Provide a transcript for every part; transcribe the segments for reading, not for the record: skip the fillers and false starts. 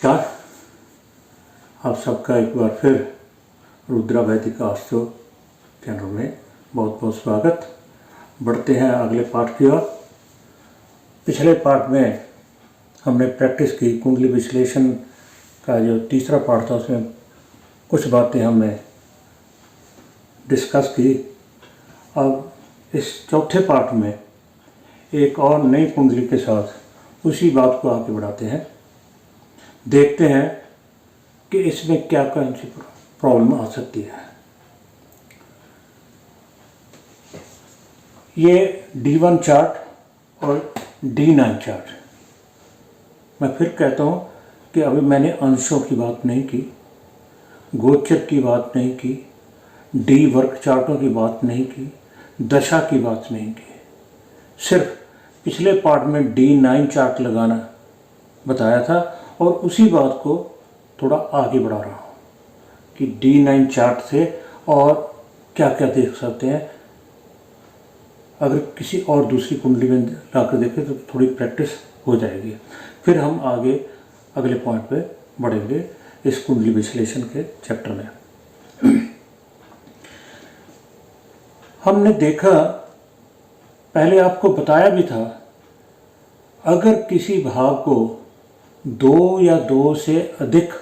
नमस्कार। आप सबका एक बार फिर रुद्रा वैदिक आस्ट्रो चैनल में बहुत बहुत स्वागत। बढ़ते हैं अगले पाठ की ओर। पिछले पाठ में हमने प्रैक्टिस की कुंडली विश्लेषण का जो तीसरा पाठ था, उसमें कुछ बातें हमने डिस्कस की। अब इस चौथे पाठ में एक और नई कुंडली के साथ उसी बात को आगे बढ़ाते हैं। देखते हैं कि इसमें क्या कौन सी प्रॉब्लम आ सकती है। ये D1 चार्ट और D9 चार्ट, मैं फिर कहता हूँ कि अभी मैंने अंशों की बात नहीं की, गोचर की बात नहीं की, डी वर्ग चार्टों की बात नहीं की, दशा की बात नहीं की। सिर्फ पिछले पार्ट में D9 चार्ट लगाना बताया था और उसी बात को थोड़ा आगे बढ़ा रहा हूँ कि D9 चार्ट से और क्या क्या देख सकते हैं। अगर किसी और दूसरी कुंडली में लाकर देखें तो थोड़ी प्रैक्टिस हो जाएगी। फिर हम आगे अगले पॉइंट पे बढ़ेंगे इस कुंडली विश्लेषण के चैप्टर में। हमने देखा, पहले आपको बताया भी था, अगर किसी भाव को 2 या 2 से अधिक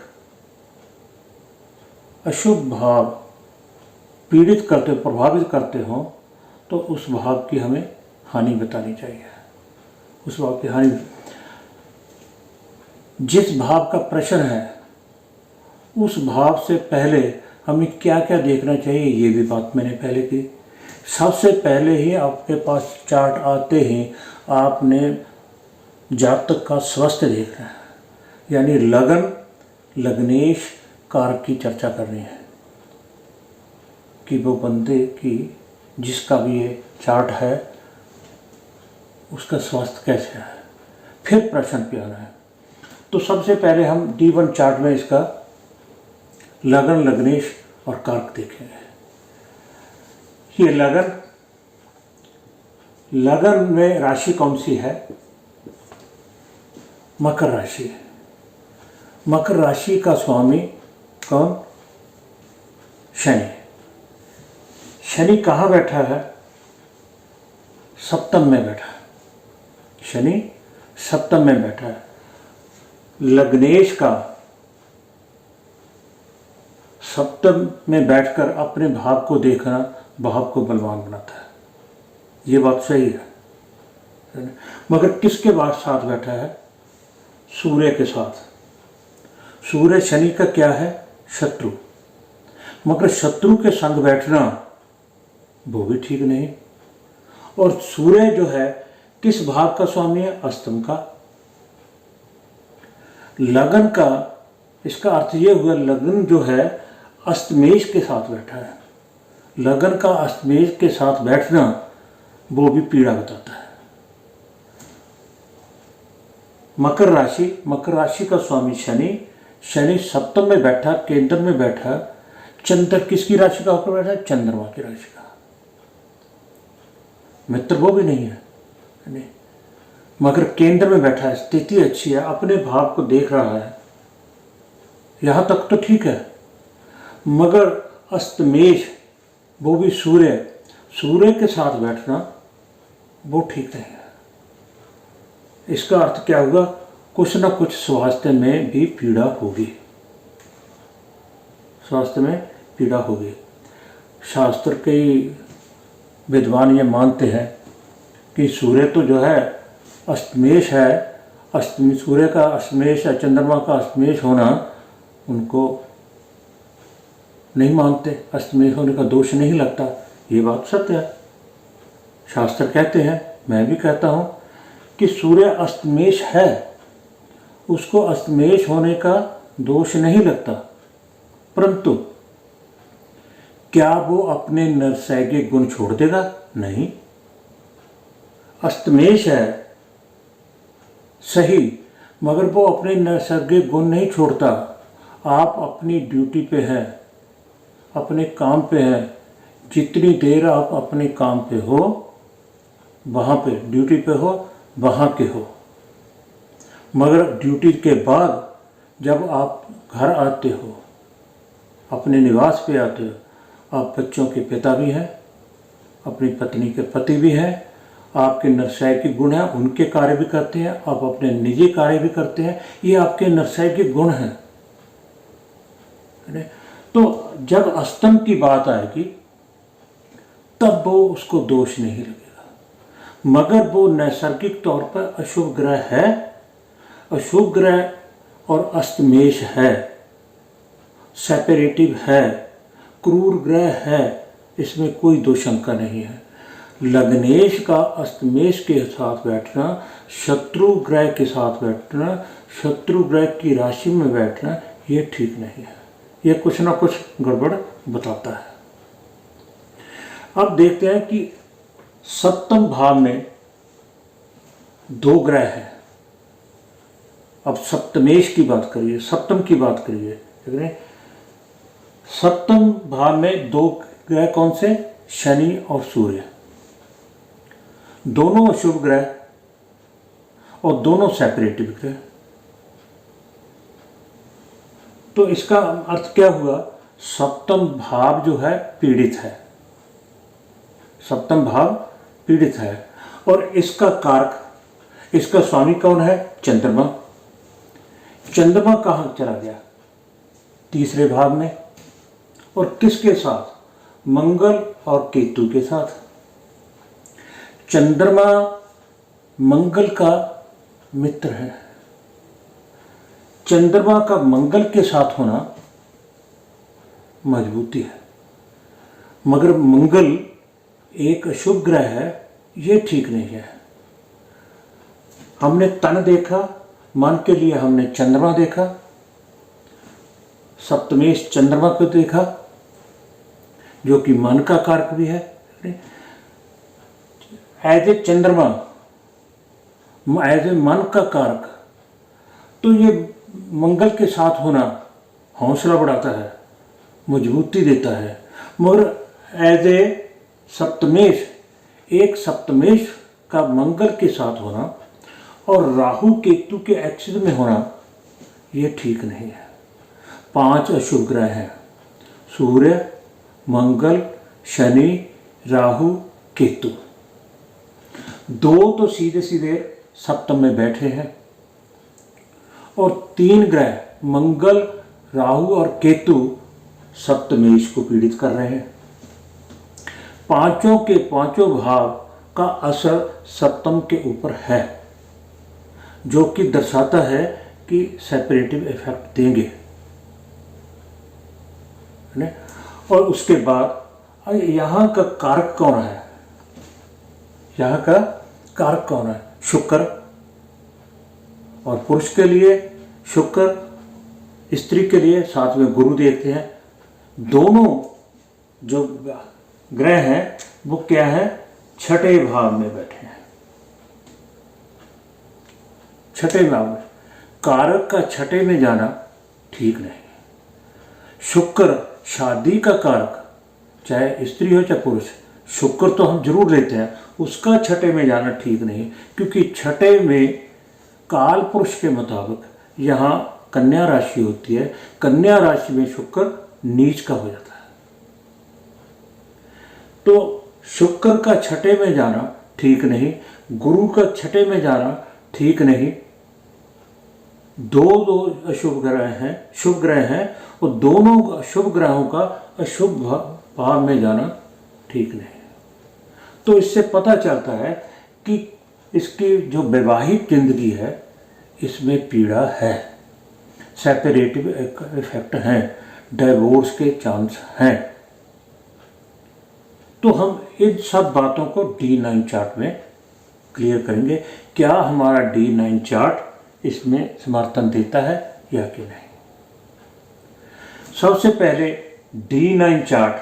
अशुभ भाव पीड़ित करते, प्रभावित करते हों तो उस भाव की हमें हानि बतानी चाहिए। उस भाव की हानि, जिस भाव का प्रश्न है उस भाव से पहले हमें क्या क्या देखना चाहिए, ये भी बात मैंने पहले की। सबसे पहले ही आपके पास चार्ट आते ही आपने जातक का स्वास्थ्य देखना है, यानी लगन, लग्नेश कारक की चर्चा करनी है कि वो बंदे की जिसका भी ये चार्ट है उसका स्वास्थ्य कैसे है। फिर प्रश्न पे आना है। तो सबसे पहले हम D1 चार्ट में इसका लगन, लग्नेश और कारक देखेंगे। ये लगन में राशि कौन सी है? मकर राशि है। मकर राशि का स्वामी कौन? शनि। शनि कहाँ बैठा है? सप्तम में बैठा है। शनि सप्तम में बैठा है। लग्नेश का सप्तम में बैठकर अपने भाव को देखना भाव को बलवान बनाता है। ये बात सही है। मगर किसके बाद साथ बैठा है? सूर्य के साथ। सूर्य शनि का क्या है? शत्रु। मगर शत्रु के संग बैठना वो भी ठीक नहीं। और सूर्य जो है किस भाव का स्वामी है? अष्टम का। लगन का, इसका अर्थ ये हुआ लगन जो है अष्टमेश के साथ बैठा है। लगन का अष्टमेश के साथ बैठना वो भी पीड़ा बताता है। मकर राशि का स्वामी शनि, शनि सप्तम में बैठा, केंद्र में बैठा। चंद्र किसकी राशि का होकर बैठा है? चंद्रमा की राशि का। मित्र वो भी नहीं है, नहीं, मगर केंद्र में बैठा है। स्थिति अच्छी है, अपने भाव को देख रहा है, यहां तक तो ठीक है। मगर अष्टमेश वो भी सूर्य के साथ बैठना वो ठीक नहीं है। इसका अर्थ क्या होगा? कुछ ना कुछ स्वास्थ्य में भी पीड़ा होगी। स्वास्थ्य में पीड़ा होगी। शास्त्र के विद्वान ये मानते हैं कि सूर्य तो जो है अष्टमेश है, सूर्य का अष्टमेश है, चंद्रमा का अष्टमेश होना उनको नहीं मानते। अष्टमेश होने का दोष नहीं लगता। ये बात सत्य है। शास्त्र कहते हैं, मैं भी कहता हूँ कि सूर्य अष्टमेश है, उसको अष्टमेश होने का दोष नहीं लगता। परंतु क्या वो अपने नैसर्गिक गुण छोड़ देगा? नहीं। अष्टमेश है सही, मगर वो अपने नैसर्गिक गुण नहीं छोड़ता। आप अपनी ड्यूटी पे हैं, अपने काम पे हैं। जितनी देर आप अपने काम पे हो, वहाँ पे ड्यूटी पे हो, वहाँ के हो। मगर ड्यूटी के बाद जब आप घर आते हो, अपने निवास पे आते हो, आप बच्चों के पिता भी हैं, अपनी पत्नी के पति भी हैं, आपके नरसैकिक गुण हैं, उनके कार्य भी करते हैं, आप अपने निजी कार्य भी करते हैं, ये आपके नरसैकिक गुण हैं। तो जब अस्तम की बात आएगी तब वो उसको दोष नहीं लगेगा, मगर वो नैसर्गिक तौर पर अशुभ ग्रह है, अशुभ ग्रह और अस्तमेश है, सेपरेटिव है, क्रूर ग्रह है, इसमें कोई दो शंका नहीं है। लग्नेश का अस्तमेश के साथ बैठना, शत्रु ग्रह के साथ बैठना, शत्रु ग्रह की राशि में बैठना, ये ठीक नहीं है, ये कुछ ना कुछ गड़बड़ बताता है। अब देखते हैं कि सप्तम भाव में दो ग्रह हैं। अब सप्तमेश की बात करिए, सप्तम की बात करिए, देख रहे हैं सप्तम भाव में दो ग्रह कौन से? शनि और सूर्य, दोनों अशुभ ग्रह और दोनों सेपरेटिव ग्रह। तो इसका अर्थ क्या हुआ? सप्तम भाव जो है पीड़ित है, सप्तम भाव पीड़ित है, और इसका कारक, इसका स्वामी कौन है? चंद्रमा। चंद्रमा कहाँ चला गया? तीसरे भाव में, और किसके साथ? मंगल और केतु के साथ। चंद्रमा मंगल का मित्र है, चंद्रमा का मंगल के साथ होना मजबूती है, मगर मंगल एक अशुभ ग्रह है, ये ठीक नहीं है। हमने तन देखा, मन के लिए हमने चंद्रमा देखा, सप्तमेश चंद्रमा को देखा जो कि मन का कारक भी है। एज ए चंद्रमा, एज ए मन का कारक, तो ये मंगल के साथ होना हौसला बढ़ाता है, मजबूती देता है, मगर एज ए सप्तमेश, एक सप्तमेश का मंगल के साथ होना और राहु केतु के एक्सिस में होना, ये ठीक नहीं है। 5 अशुभ ग्रह हैं, सूर्य, मंगल, शनि, राहु, केतु। 2 तो सीधे सीधे सप्तम में बैठे हैं, और 3 ग्रह मंगल, राहु और केतु सप्तमेश को पीड़ित कर रहे हैं। पांचों के पांचों भाव का असर सप्तम के ऊपर है, जो कि दर्शाता है कि सेपरेटिव इफेक्ट देंगे। और उसके बाद यहाँ का कारक कौन है? यहाँ का कारक कौन है? शुक्र। और पुरुष के लिए शुक्र, स्त्री के लिए साथ में गुरु देखते हैं। दोनों जो ग्रह हैं वो क्या है? छठे भाव में बैठे हैं, छठे भाव में। कारक का छठे में जाना ठीक नहीं। शुक्र शादी का कारक, चाहे स्त्री हो चाहे पुरुष, शुक्र तो हम जरूर लेते हैं, उसका छठे में जाना ठीक नहीं, क्योंकि छठे में काल पुरुष के मुताबिक यहाँ कन्या राशि होती है, कन्या राशि में शुक्र नीच का हो जाता है। तो शुक्र का छठे में जाना ठीक नहीं, गुरु का छठे में जाना ठीक नहीं। दो अशुभ ग्रह हैं, शुभ ग्रह हैं, और दोनों अशुभ ग्रहों का अशुभ भाव में जाना ठीक नहीं। तो इससे पता चलता है कि इसकी जो वैवाहिक जिंदगी है इसमें पीड़ा है, सेपरेटिव इफेक्ट हैं, डाइवोर्स के चांस हैं। तो हम इन सब बातों को D9 चार्ट में क्लियर करेंगे, क्या हमारा D9 चार्ट इसमें समर्थन देता है या कि नहीं। सबसे पहले D9 चार्ट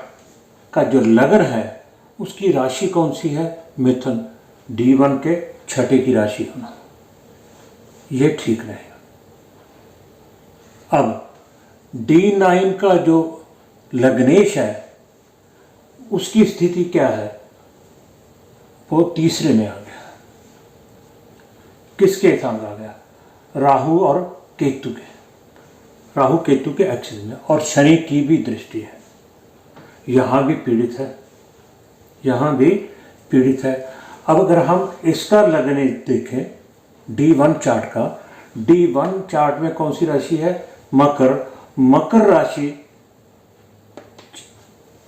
का जो लग्न है उसकी राशि कौन सी है? मिथुन। D1 के छठे की राशि होना ये ठीक नहीं। अब D9 का जो लग्नेश है उसकी स्थिति क्या है? वो तीसरे में आ गया। किसके संग आ गया? राहु और केतु के। राहु केतु के एक्सिस में, और शनि की भी दृष्टि है, यहाँ भी पीड़ित है, यहाँ भी पीड़ित है। अब अगर हम इसका लग्न देखें D1 चार्ट का, D1 चार्ट में कौन सी राशि है? मकर। मकर राशि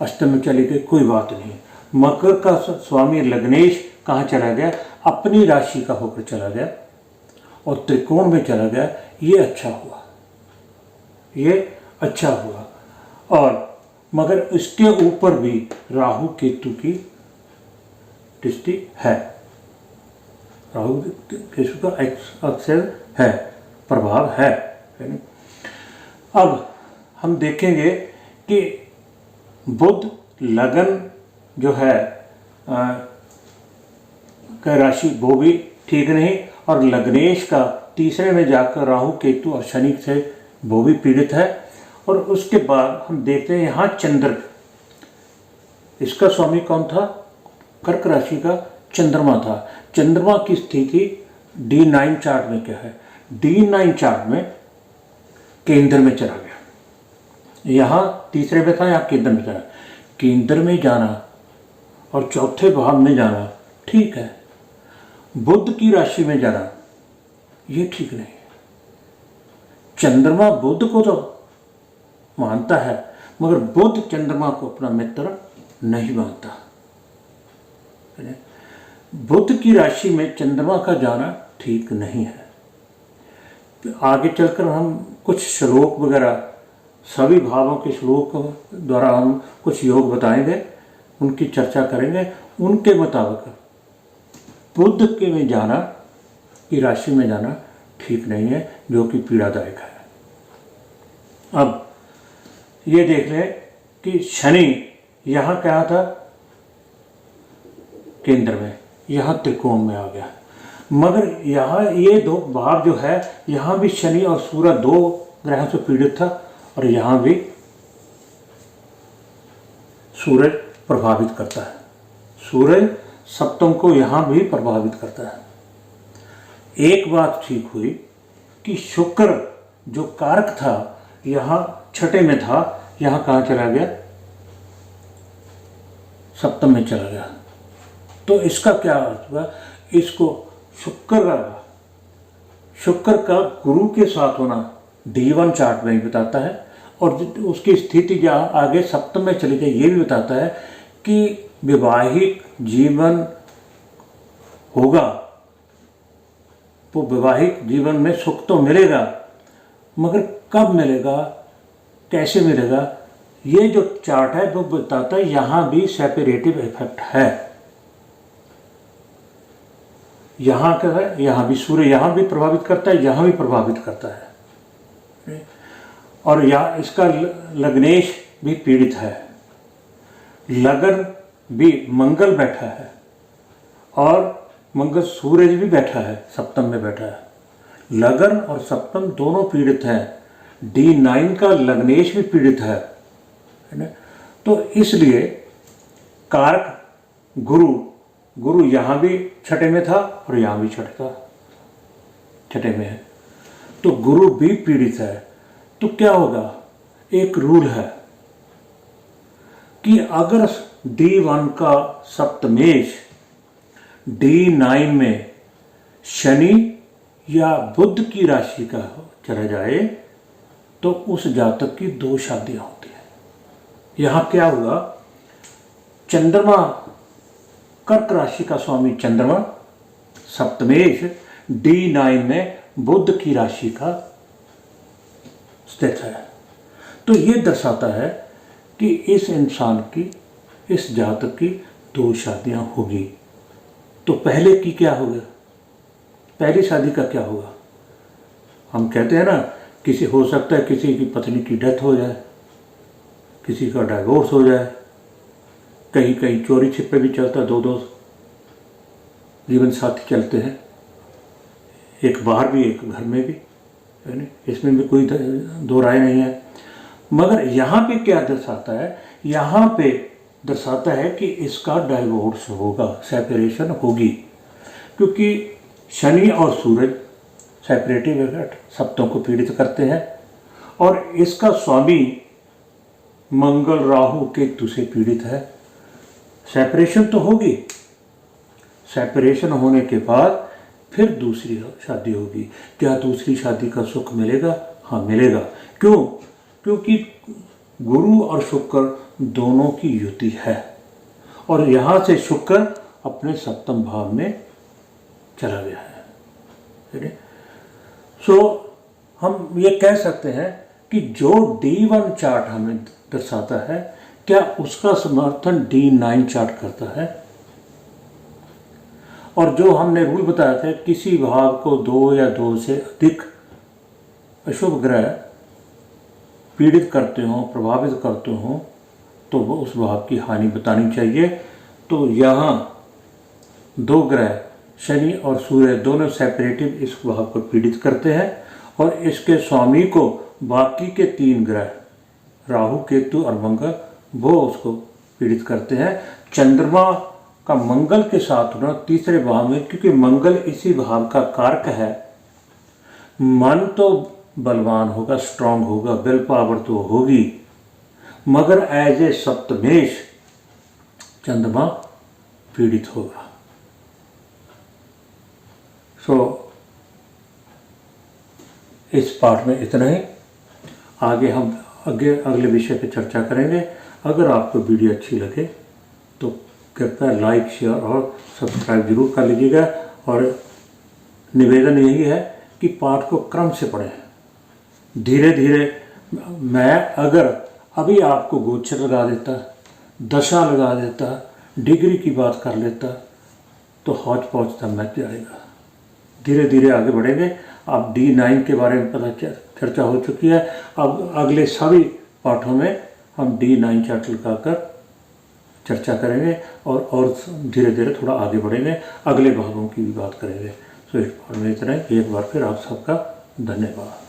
अष्टम में चली गई, कोई बात नहीं। मकर का स्वामी लग्नेश कहाँ चला गया? अपनी राशि का होकर चला गया और त्रिकोण में चला गया। ये अच्छा हुआ, ये अच्छा हुआ। और मगर इसके ऊपर भी राहु केतु की दृष्टि है, राहु केतु का अक्सर है, प्रभाव है। अब हम देखेंगे कि बुध लगन जो है का राशि वो भी ठीक नहीं, और लग्नेश का तीसरे में जाकर राहु केतु और शनि से वो भी पीड़ित है। और उसके बाद हम देखते हैं यहाँ चंद्र, इसका स्वामी कौन था? कर्क राशि का चंद्रमा था। चंद्रमा की स्थिति D9 चार्ट में क्या है? D9 चार्ट में केंद्र में चला गया, यहाँ तीसरे में था, यहाँ केंद्र में चला। केंद्र में जाना और चौथे भाव में जाना ठीक है, बुध की राशि में जाना ये ठीक नहीं है। चंद्रमा बुध को तो मानता है, मगर बुध चंद्रमा को अपना मित्र नहीं मानता। बुध की राशि में चंद्रमा का जाना ठीक नहीं है। आगे चलकर हम कुछ श्लोक वगैरह, सभी भावों के श्लोक द्वारा हम कुछ योग बताएंगे, उनकी चर्चा करेंगे। उनके मुताबिक बुध के में जाना, की राशि में जाना ठीक नहीं है, जो कि पीड़ादायक है। अब ये देख लें कि शनि यहाँ क्या था? केंद्र में, यहाँ त्रिकोण में आ गया। मगर यहाँ ये दो भाव जो है, यहाँ भी शनि और सूर्य दो ग्रहों से पीड़ित था, और यहाँ भी सूरज प्रभावित करता है। सूरज सप्तम को यहाँ भी प्रभावित करता है। एक बात ठीक हुई कि शुक्र जो कारक था यहाँ छठे में था, यहाँ कहाँ चला गया? सप्तम में चला गया। तो इसका क्या अर्थ हुआ? इसको शुक्र का गुरु के साथ होना D1 चार्ट में ही बताता है, और उसकी स्थिति जहाँ आगे सप्तम में चली गई ये भी बताता है कि वैवाहिक जीवन होगा, तो वैवाहिक जीवन में सुख तो मिलेगा, मगर कब मिलेगा, कैसे मिलेगा, ये जो चार्ट है वो बताता है। यहाँ भी सेपरेटिव इफेक्ट है। यहाँ क्या है? यहाँ भी सूर्य यहाँ भी प्रभावित करता है, यहाँ भी प्रभावित करता है, और यहाँ इसका लग्नेश भी पीड़ित है। लगन भी मंगल बैठा है, और मंगल सूरज भी बैठा है, सप्तम में बैठा है। लगन और सप्तम दोनों पीड़ित हैं। D9 का लग्नेश भी पीड़ित है ना। तो इसलिए कारक गुरु यहाँ भी छठे में था और यहाँ भी छठे में है, तो गुरु भी पीड़ित है। तो क्या होगा? एक रूल है कि अगर D1 का सप्तमेश D9 में शनि या बुध की राशि का चला जाए तो उस जातक की 2 शादियां होती हैं। यहाँ क्या हुआ? चंद्रमा, कर्क राशि का स्वामी चंद्रमा सप्तमेश D9 में बुध की राशि का स्थित है। तो ये दर्शाता है कि इस इंसान की, इस जातक की 2 शादियां होगी। तो पहले की क्या होगा? पहली शादी का क्या होगा? हम कहते हैं ना, किसी हो सकता है किसी की पत्नी की डेथ हो जाए, किसी का डाइवोर्स हो जाए, कहीं कहीं चोरी छिपे भी चलता है, 2 जीवन साथी चलते हैं, एक बाहर भी एक घर में भी, है ना, इसमें भी कोई 2 राय नहीं है। मगर यहाँ पे क्या दर्शाता है? यहाँ पे दर्शाता है कि इसका डाइवोर्स होगा, सेपरेशन होगी, क्योंकि शनि और सूरज सेपरेटिव इफेक्ट सप्तम को पीड़ित करते हैं, और इसका स्वामी मंगल राहु केतु से पीड़ित है। सेपरेशन तो होगी, सेपरेशन होने के बाद फिर दूसरी शादी होगी। क्या दूसरी शादी का सुख मिलेगा? हाँ मिलेगा। क्यों? क्योंकि गुरु और शुक्र दोनों की युति है और यहाँ से शुक्र अपने सप्तम भाव में चला गया है। ठीक है, सो हम ये कह सकते हैं कि जो D1 चार्ट हमें दर्शाता है, क्या उसका समर्थन D9 चार्ट करता है? और जो हमने रूल बताया था, किसी भाव को 2 या 2 से अधिक अशुभ ग्रह पीड़ित करते हों, प्रभावित करते हों, तो वो उस भाव की हानि बतानी चाहिए। तो यहाँ 2 ग्रह शनि और सूर्य दोनों सेपरेटिव इस भाव को पीड़ित करते हैं और इसके स्वामी को बाकी के 3 ग्रह राहु केतु और मंगल वो उसको पीड़ित करते हैं। चंद्रमा का मंगल के साथ होना तीसरे भाव में, क्योंकि मंगल इसी भाव का कारक है। मन तो बलवान होगा, स्ट्रांग होगा, विल पावर तो होगी, मगर एज ए सप्तमेश चंद्रमा पीड़ित होगा। सो इस पाठ में इतना ही। आगे हम अगले विषय पर चर्चा करेंगे। अगर आपको वीडियो अच्छी लगे तो कृपया लाइक, शेयर और सब्सक्राइब जरूर कर लीजिएगा। और निवेदन यही है कि पाठ को क्रम से पढ़ें, धीरे धीरे। मैं अगर अभी आपको गोचर लगा देता, दशा लगा देता, डिग्री की बात कर लेता, तो हौच पौच तब मच जाएगा। धीरे धीरे आगे बढ़ेंगे। अब D9 के बारे में पता चर्चा हो चुकी है। अब अगले सभी पाठों में हम D9 चार्ट लगाकर चर्चा करेंगे और धीरे धीरे थोड़ा आगे बढ़ेंगे, अगले भागों की भी बात करेंगे। तो इस बार में इतना ही। एक बार फिर आप सबका धन्यवाद।